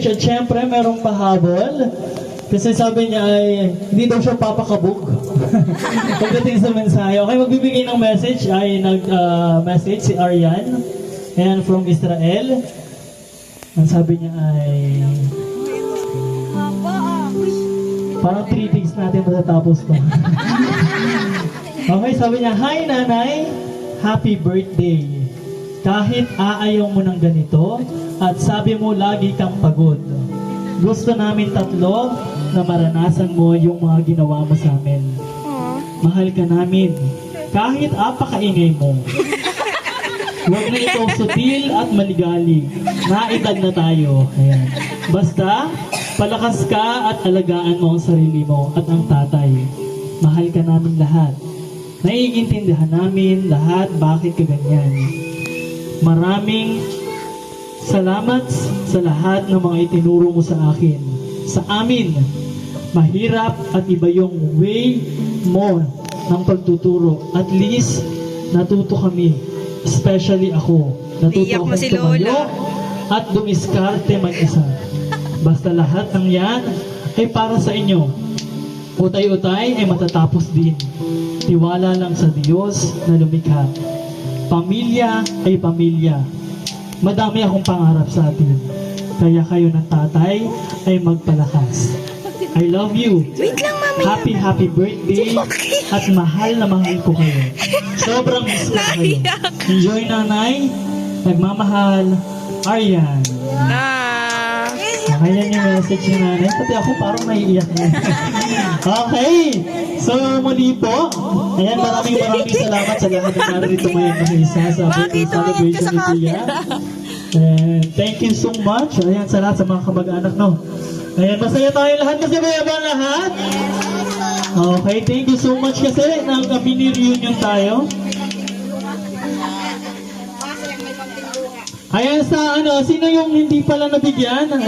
message at syempre merong pahabol. Kasi sabi niya ay hindi daw siya papakabog pagdating sa mensahe. Okay, magbibigay ng message ay nag-message si Arian and from Israel. Ang sabi niya ay parang 3 things natin matatapos to. Okay, sabi niya, "Hi nanay, happy birthday. Kahit aayaw mo ng ganito at sabi mo lagi kang pagod. Gusto namin tatlo na maranasan mo yung mga ginawa mo sa amin. Mahal ka namin, kahit apakaingay mo. Huwag na ikaw sutil at maligalig. Naedad na tayo. Ayan. Basta, palakas ka at alagaan mo ang sarili mo at ang tatay. Mahal ka namin lahat. Naiintindihan namin lahat bakit ka ganyan. Maraming salamat sa lahat ng mga itinuro mo sa akin. Sa amin, mahirap at iba yung way mo ng pagtuturo. At least, natuto kami. Especially ako. Natuto akong tumayo at dumiskarte mag-isa. Basta lahat ng yan ay para sa inyo. Utay-utay ay matatapos din. Tiwala lang sa Diyos na lumikha. Pamilya ay pamilya. Madami akong pangarap sa atin. Kaya kayo ng tatay ay magpalakas. I love you. Wait lang, mami. Happy birthday. At mahal na mahal ko kayo. Sobrang miss ko kayo. Enjoy nanay. Nagmamahal. Arian. Okay, yan yung message ni nanay. Pati ako parang naiiyak na. Okay. So, muli po. Ayan, maraming salamat sa lahat na narito ngayon na isa sa birthday celebration ni Tia. And thank you so much. Ayan, sa lahat sa mga kamag-anak, no? Ayan, masaya tayo lahat kasi may ba lahat? Okay, thank you so much kasi nang mini reunion tayo. Ayan, sa sino yung hindi pala nabigyan?